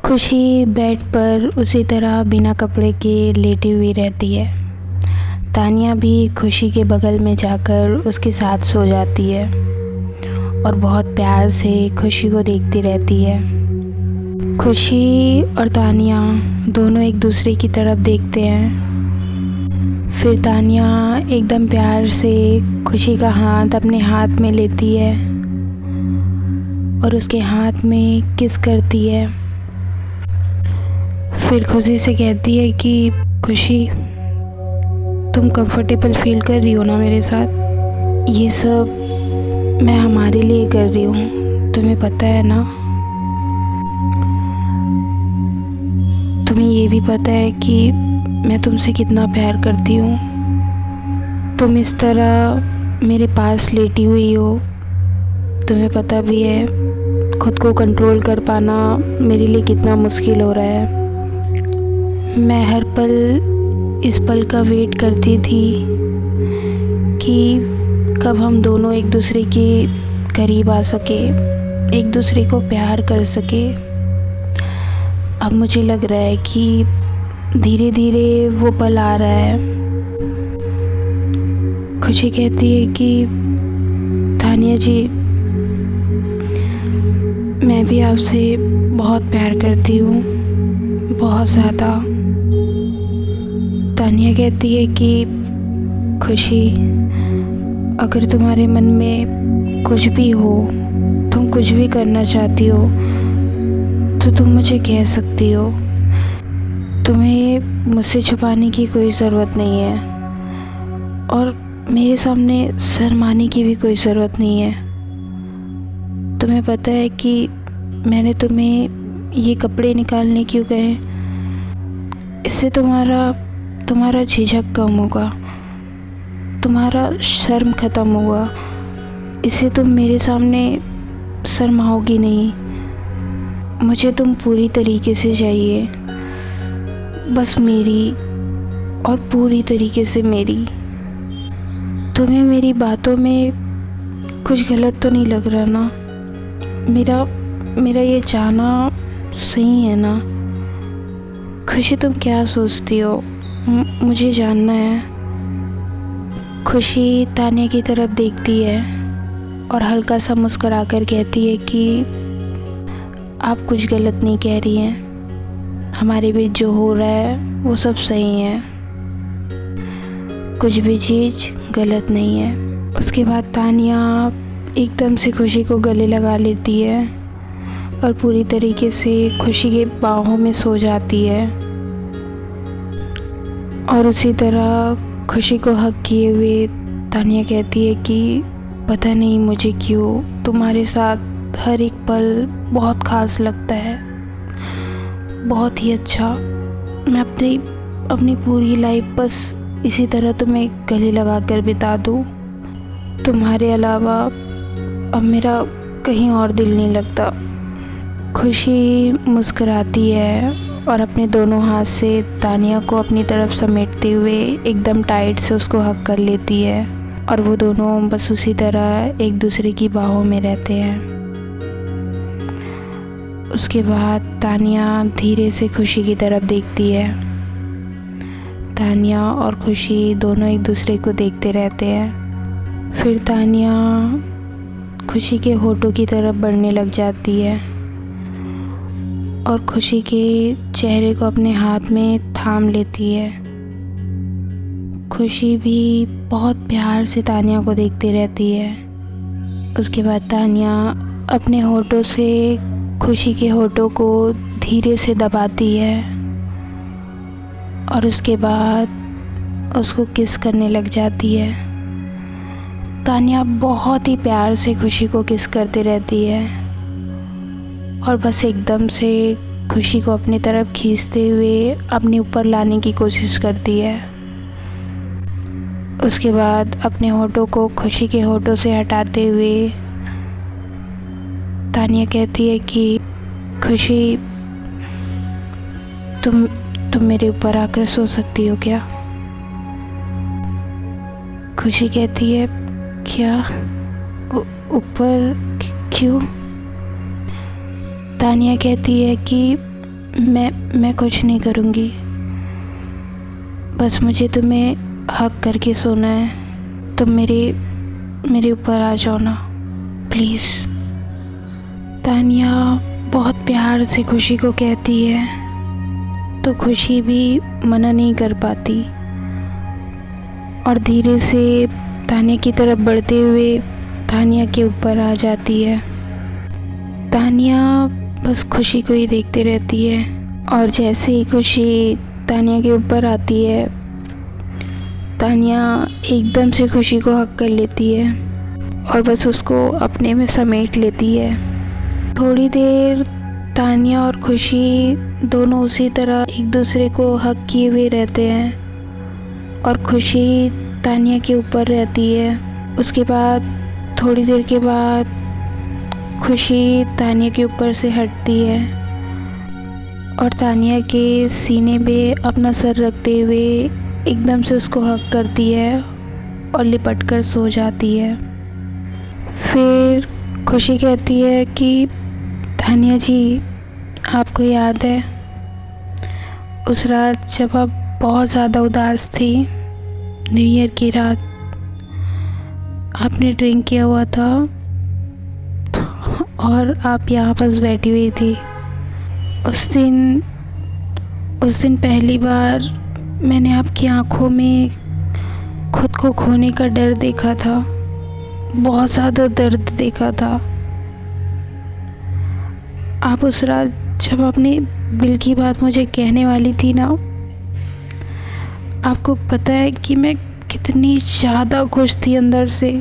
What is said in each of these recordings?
खुशी बेड पर उसी तरह बिना कपड़े के लेटी हुई रहती है। तानिया भी खुशी के बगल में जाकर उसके साथ सो जाती है और बहुत प्यार से खुशी को देखती रहती है। खुशी और तानिया दोनों एक दूसरे की तरफ देखते हैं। फिर तानिया एकदम प्यार से खुशी का हाथ अपने हाथ में लेती है और उसके हाथ में किस करती है। फिर खुशी से कहती है कि खुशी, तुम कंफर्टेबल फील कर रही हो ना मेरे साथ? ये सब मैं हमारे लिए कर रही हूँ, तुम्हें पता है ना? तुम्हें ये भी पता है कि मैं तुमसे कितना प्यार करती हूँ। तुम इस तरह मेरे पास लेटी हुई हो, तुम्हें पता भी है खुद को कंट्रोल कर पाना मेरे लिए कितना मुश्किल हो रहा है। मैं हर पल इस पल का वेट करती थी कि कब हम दोनों एक दूसरे के करीब आ सके, एक दूसरे को प्यार कर सके। अब मुझे लग रहा है कि धीरे धीरे वो पल आ रहा है। खुशी कहती है कि तानिया जी, मैं भी आपसे बहुत प्यार करती हूँ, बहुत ज़्यादा। तानिया कहती है कि खुशी, अगर तुम्हारे मन में कुछ भी हो, तुम कुछ भी करना चाहती हो, तो तुम मुझे कह सकती हो। तुम्हें मुझसे छुपाने की कोई ज़रूरत नहीं है और मेरे सामने शर्माने की भी कोई ज़रूरत नहीं है। तुम्हें पता है कि मैंने तुम्हें ये कपड़े निकालने क्यों कहे? इससे तुम्हारा झिझक कम होगा, तुम्हारा शर्म ख़त्म होगा। इससे तुम मेरे सामने शर्माओगी नहीं। मुझे तुम पूरी तरीके से चाहिए, बस मेरी और पूरी तरीके से मेरी। तुम्हें मेरी बातों में कुछ गलत तो नहीं लग रहा ना? मेरा ये चाहना सही है ना? खुशी, तुम क्या सोचती हो? मुझे जानना है। खुशी तानिया की तरफ देखती है और हल्का सा मुस्कुराकर कहती है कि आप कुछ गलत नहीं कह रही हैं। हमारे बीच जो हो रहा है वो सब सही है, कुछ भी चीज़ गलत नहीं है। उसके बाद तानिया एकदम से खुशी को गले लगा लेती है और पूरी तरीके से खुशी के बाहों में सो जाती है। और उसी तरह खुशी को हक किए हुए तानिया कहती है कि पता नहीं मुझे क्यों तुम्हारे साथ हर एक पल बहुत ख़ास लगता है, बहुत ही अच्छा। मैं अपनी पूरी लाइफ बस इसी तरह तुम्हें गले लगा कर बिता दूँ। तुम्हारे अलावा अब मेरा कहीं और दिल नहीं लगता। खुशी मुस्कुराती है और अपने दोनों हाथ से तानिया को अपनी तरफ समेटते हुए एकदम टाइट से उसको हक कर लेती है और वो दोनों बस उसी तरह एक दूसरे की बाहों में रहते हैं। उसके बाद तानिया धीरे से खुशी की तरफ देखती है। तानिया और खुशी दोनों एक दूसरे को देखते रहते हैं। फिर तानिया खुशी के होठों की तरफ बढ़ने लग जाती है और खुशी के चेहरे को अपने हाथ में थाम लेती है। खुशी भी बहुत प्यार से तानिया को देखती रहती है। उसके बाद तानिया अपने होठों से खुशी के होठों को धीरे से दबाती है और उसके बाद उसको किस करने लग जाती है। तानिया बहुत ही प्यार से खुशी को किस करती रहती है और बस एकदम से खुशी को अपनी तरफ खींचते हुए अपने ऊपर लाने की कोशिश करती है। उसके बाद अपने होठों को खुशी के होठों से हटाते हुए तानिया कहती है कि खुशी, तुम मेरे ऊपर आकर सो सकती हो क्या? खुशी कहती है, क्या? ऊपर क्यों? तानिया कहती है कि मैं कुछ नहीं करूँगी, बस मुझे तुम्हें हक करके सोना है। तुम मेरे ऊपर आ जाओ ना, प्लीज़। तानिया बहुत प्यार से खुशी को कहती है, तो खुशी भी मना नहीं कर पाती और धीरे से तानिया की तरफ बढ़ते हुए तानिया के ऊपर आ जाती है। तानिया बस खुशी को ही देखते रहती है और जैसे ही खुशी तानिया के ऊपर आती है, तानिया एकदम से खुशी को हक कर लेती है और बस उसको अपने में समेट लेती है। थोड़ी देर तानिया और खुशी दोनों उसी तरह एक दूसरे को हक किए हुए रहते हैं और खुशी तानिया के ऊपर रहती है। उसके बाद थोड़ी देर के बाद खुशी तानिया के ऊपर से हटती है और तानिया के सीने पे अपना सर रखते हुए एकदम से उसको हक करती है और लिपट कर सो जाती है। फिर खुशी कहती है कि तानिया जी, आपको याद है उस रात जब आप बहुत ज़्यादा उदास थी, न्यू ईयर की रात, आपने ड्रिंक किया हुआ था और आप यहाँ पास बैठी हुई थी। उस दिन पहली बार मैंने आपकी आँखों में खुद को खोने का डर देखा था, बहुत ज़्यादा दर्द देखा था। आप उस रात जब अपने दिल की बात मुझे कहने वाली थी ना, आपको पता है कि मैं कितनी ज़्यादा खुश थी अंदर से।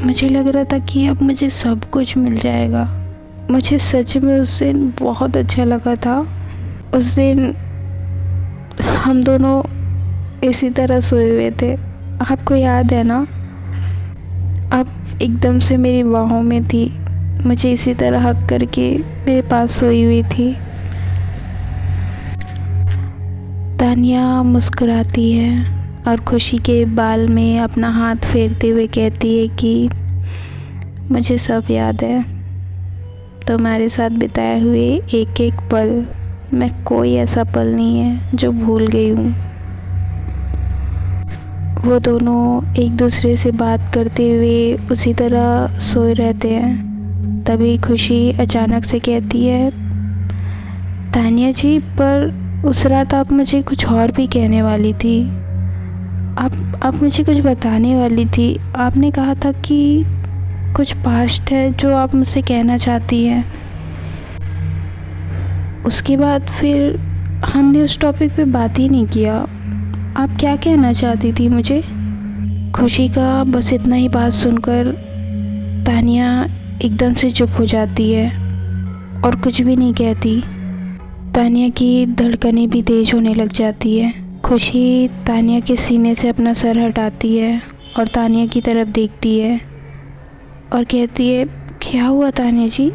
मुझे लग रहा था कि अब मुझे सब कुछ मिल जाएगा। मुझे सच में उस दिन बहुत अच्छा लगा था। उस दिन हम दोनों इसी तरह सोए हुए थे, आपको याद है ना? आप एकदम से मेरी बाहों में थी, मुझे इसी तरह हक करके मेरे पास सोई हुई थी। तानिया मुस्कुराती है और खुशी के बाल में अपना हाथ फेरते हुए कहती है कि मुझे सब याद है, तुम्हारे साथ बिताए हुए एक एक पल, मैं कोई ऐसा पल नहीं है जो भूल गई हूँ। वो दोनों एक दूसरे से बात करते हुए उसी तरह सोए रहते हैं। तभी खुशी अचानक से कहती है, तानिया जी, पर उस रात आप मुझे कुछ और भी कहने वाली थी। आप मुझे कुछ बताने वाली थी। आपने कहा था कि कुछ पास्ट है जो आप मुझसे कहना चाहती हैं। उसके बाद फिर हमने उस टॉपिक पे बात ही नहीं किया। आप क्या कहना चाहती थी मुझे? खुशी का बस इतना ही बात सुनकर तानिया एकदम से चुप हो जाती है और कुछ भी नहीं कहती। तानिया की धड़कनें भी तेज़ होने लग जाती है। खुशी तानिया के सीने से अपना सर हटाती है और तानिया की तरफ देखती है और कहती है, क्या हुआ तानिया जी?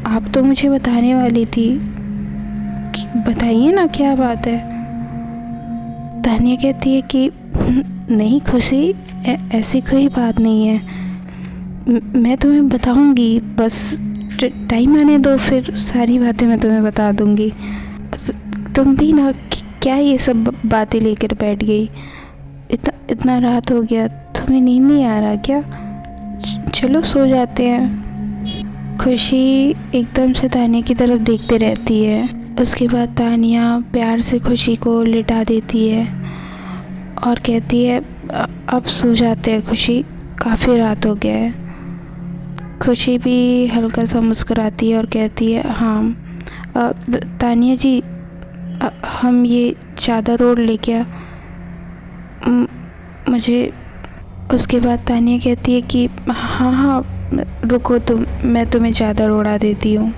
आप तो मुझे बताने वाली थी, बताइए ना क्या बात है। तानिया कहती है कि नहीं खुशी, ऐसी कोई बात नहीं है, मैं तुम्हें बताऊंगी, बस टाइम आने दो, फिर सारी बातें मैं तुम्हें बता दूंगी। तुम भी ना क्या ये सब बातें लेकर बैठ गई? इतना रात हो गया, तुम्हें नींद नहीं आ रहा क्या? चलो सो जाते हैं। खुशी एकदम से तानिया की तरफ देखते रहती है। उसके बाद तानिया प्यार से खुशी को लिटा देती है और कहती है, अब सो जाते हैं खुशी, काफ़ी रात हो गया है। खुशी भी हल्का सा मुस्कुराती है और कहती है, हाँ तानिया जी, हम ये चादर ओढ़ ले क्या? मुझे। उसके बाद तानिया कहती है कि हाँ रुको तुम, मैं तुम्हें चादर ओढ़ा देती हूँ।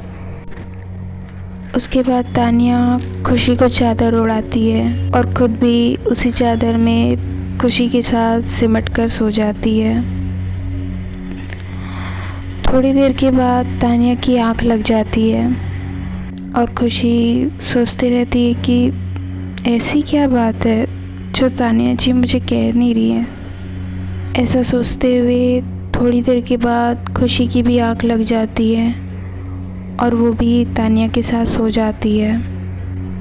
उसके बाद तानिया खुशी को चादर ओढ़ाती है और ख़ुद भी उसी चादर में खुशी के साथ सिमट कर सो जाती है। थोड़ी देर के बाद तानिया की आँख लग जाती है और खुशी सोचती रहती है कि ऐसी क्या बात है जो तानिया जी मुझे कह नहीं रही है। ऐसा सोचते हुए थोड़ी देर के बाद खुशी की भी आँख लग जाती है और वो भी तानिया के साथ सो जाती है।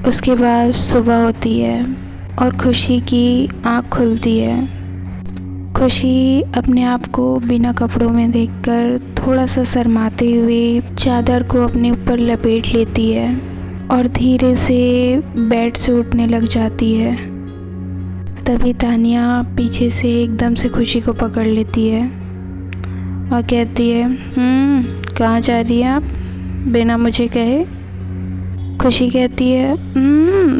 उसके बाद सुबह होती है और खुशी की आँख खुलती है। खुशी अपने आप को बिना कपड़ों में देखकर थोड़ा सा शर्माते हुए चादर को अपने ऊपर लपेट लेती है और धीरे से बेड से उठने लग जाती है। तभी तानिया पीछे से एकदम से खुशी को पकड़ लेती है और कहती है, कहाँ जा रही हैं आप बिना मुझे कहे? खुशी कहती है,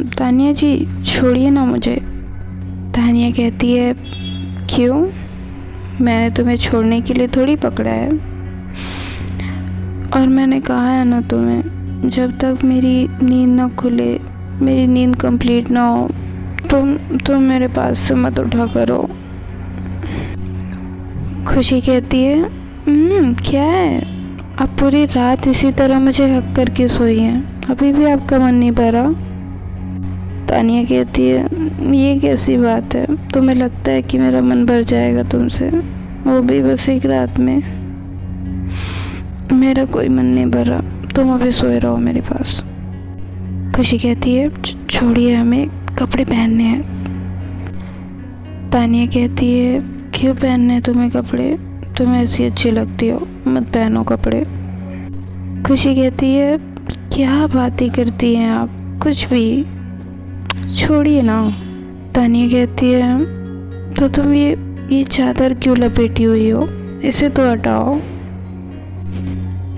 तानिया जी छोड़िए ना मुझे। तानिया कहती है, क्यों? मैंने तुम्हें छोड़ने के लिए थोड़ी पकड़ा है। और मैंने कहा है ना तुम्हें, जब तक मेरी नींद ना खुले, मेरी नींद कंप्लीट ना हो, तुम मेरे पास से मत उठा करो। खुशी कहती है, क्या है? आप पूरी रात इसी तरह मुझे हक करके सोई हैं, अभी भी आपका मन नहीं भरा? तानिया कहती है, ये कैसी बात है? तुम्हें लगता है कि मेरा मन भर जाएगा तुमसे, वो भी बस एक रात में? मेरा कोई मन नहीं भरा, तुम अभी सोए रहो मेरे पास। खुशी कहती है, छोड़िए, हमें कपड़े पहनने हैं। तानिया कहती है, क्यों पहनने हैं तुम्हें कपड़े? तुम्हें ऐसी अच्छी लगती हो, मत पहनो कपड़े। खुशी कहती है, क्या बातें करती हैं आप, कुछ भी, छोड़िए ना। तानिया कहती है, तो तुम ये चादर क्यों लपेटी हुई हो, इसे तो हटाओ।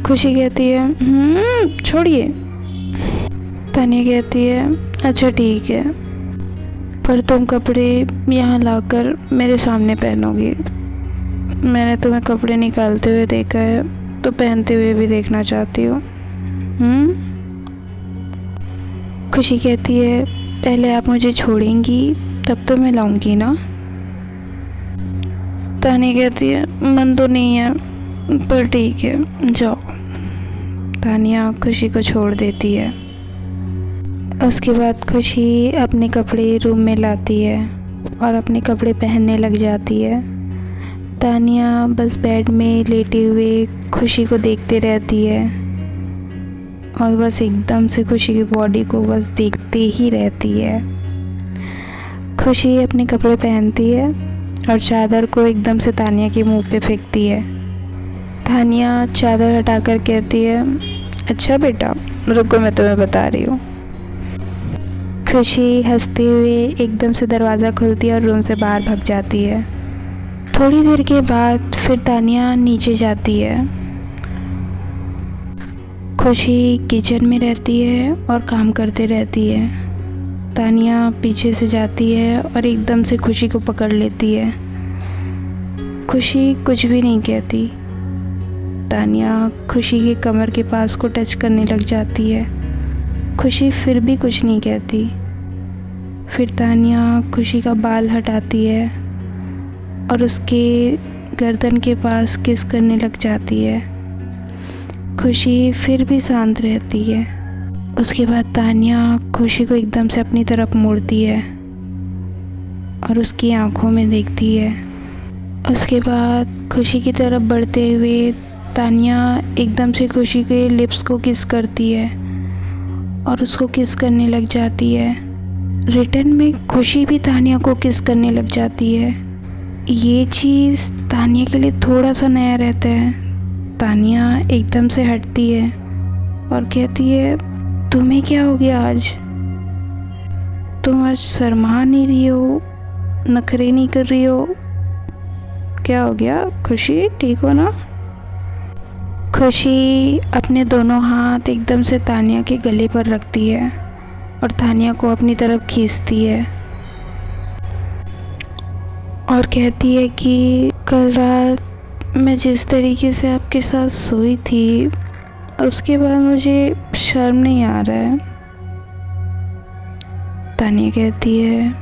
खुशी कहती है, छोड़िए। तानिया कहती है, अच्छा ठीक है, पर तुम कपड़े यहाँ लाकर मेरे सामने पहनोगे। मैंने तुम्हें कपड़े निकालते हुए देखा है, तो पहनते हुए भी देखना चाहती हो। खुशी कहती है, पहले आप मुझे छोड़ेंगी तब तो मैं लाऊंगी ना। तानिया कहती है, मन तो नहीं है, पर ठीक है, जाओ। तानिया खुशी को छोड़ देती है। उसके बाद खुशी अपने कपड़े रूम में लाती है और अपने कपड़े पहनने लग जाती है। तानिया बस बेड में लेटे हुए खुशी को देखते रहती है और बस एकदम से खुशी की बॉडी को बस देखते ही रहती है। खुशी अपने कपड़े पहनती है और चादर को एकदम से तानिया के मुंह पे फेंकती है। तानिया चादर हटाकर कहती है, अच्छा बेटा, रुको मैं तुम्हें बता रही हूँ। खुशी हंसते हुए एकदम से दरवाज़ा खोलती है और रूम से बाहर भाग जाती है। थोड़ी देर के बाद फिर तानिया नीचे जाती है। खुशी किचन में रहती है और काम करते रहती है। तानिया पीछे से जाती है और एकदम से खुशी को पकड़ लेती है। खुशी कुछ भी नहीं कहती। तानिया खुशी के कमर के पास को टच करने लग जाती है। खुशी फिर भी कुछ नहीं कहती। फिर तानिया खुशी का बाल हटाती है और उसके गर्दन के पास किस करने लग जाती है। खुशी फिर भी शांत रहती है। उसके बाद तानिया खुशी को एकदम से अपनी तरफ मोड़ती है और उसकी आंखों में देखती है। उसके बाद खुशी की तरफ बढ़ते हुए तानिया एकदम से खुशी के लिप्स को किस करती है और उसको किस करने लग जाती है। रिटर्न में खुशी भी तानिया को किस करने लग जाती है। ये चीज़ तानिया के लिए थोड़ा सा नया रहता है। तानिया एकदम से हटती है और कहती है, तुम्हें क्या हो गया आज? तुम आज शर्मा नहीं रही हो, नखरे नहीं कर रही हो, क्या हो गया? खुशी ठीक हो ना? खुशी अपने दोनों हाथ एकदम से तानिया के गले पर रखती है और तानिया को अपनी तरफ खींचती है और कहती है कि कल रात मैं जिस तरीके से आपके साथ सोई थी, उसके बाद मुझे शर्म नहीं आ रहा है। तानिया कहती है,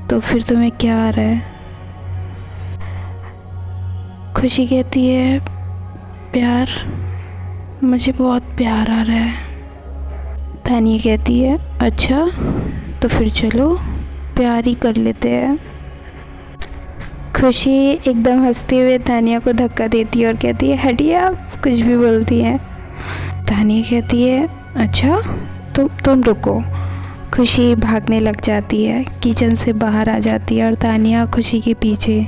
तो फिर तुम्हें क्या आ रहा है? खुशी कहती है, प्यार, मुझे बहुत प्यार आ रहा है। तानिया कहती है, अच्छा तो फिर चलो प्यार ही कर लेते हैं। खुशी एकदम हंसते हुए तानिया को धक्का देती है और कहती है हटिए, आप कुछ भी बोलती हैं। तानिया कहती है अच्छा तुम रुको। खुशी भागने लग जाती है, किचन से बाहर आ जाती है और तानिया खुशी के पीछे।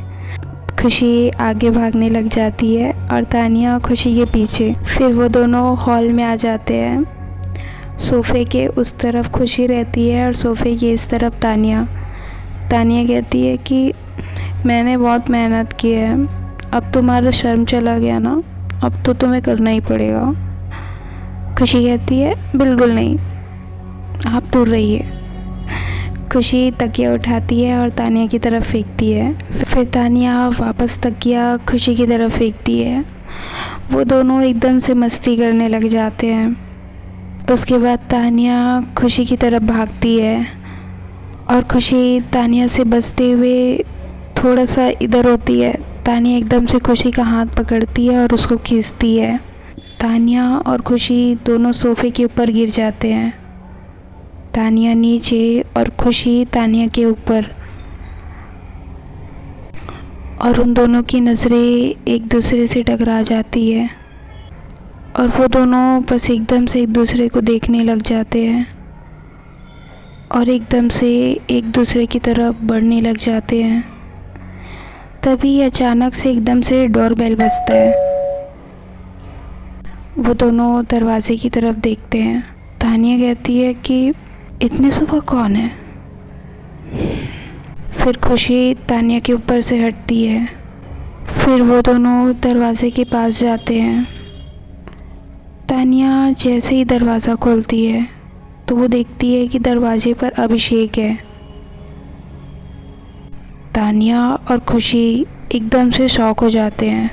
खुशी आगे भागने लग जाती है और तानिया खुशी के पीछे। फिर वो दोनों हॉल में आ जाते हैं। सोफ़े के उस तरफ खुशी रहती है और सोफ़े के इस तरफ तानिया। तानिया कहती है कि मैंने बहुत मेहनत की है, अब तुम्हारा शर्म चला गया ना, अब तो तुम्हें करना ही पड़ेगा। खुशी कहती है बिल्कुल नहीं, आप दूर रहिए। खुशी तकिया उठाती है और तानिया की तरफ फेंकती है। फिर तानिया वापस तकिया खुशी की तरफ फेंकती है। वो दोनों एकदम से मस्ती करने लग जाते हैं। उसके बाद तानिया खुशी की तरफ भागती है और खुशी तानिया से बचते हुए थोड़ा सा इधर होती है। तानिया एकदम से खुशी का हाथ पकड़ती है और उसको खींचती है। तानिया और खुशी दोनों सोफ़े के ऊपर गिर जाते हैं। तानिया नीचे और खुशी तानिया के ऊपर, और उन दोनों की नज़रें एक दूसरे से टकरा जाती है और वो दोनों बस एकदम से एक दूसरे को देखने लग जाते हैं और एकदम से एक दूसरे की तरफ बढ़ने लग जाते हैं। तभी अचानक से एकदम से डोरबेल बजता है। वो दोनों दरवाजे की तरफ देखते हैं। तानिया कहती है कि इतनी सुबह कौन है। फिर खुशी तानिया के ऊपर से हटती है। फिर वो दोनों दरवाजे के पास जाते हैं। तानिया जैसे ही दरवाज़ा खोलती है तो वो देखती है कि दरवाजे पर अभिषेक है। तानिया और खुशी एकदम से शॉक हो जाते हैं।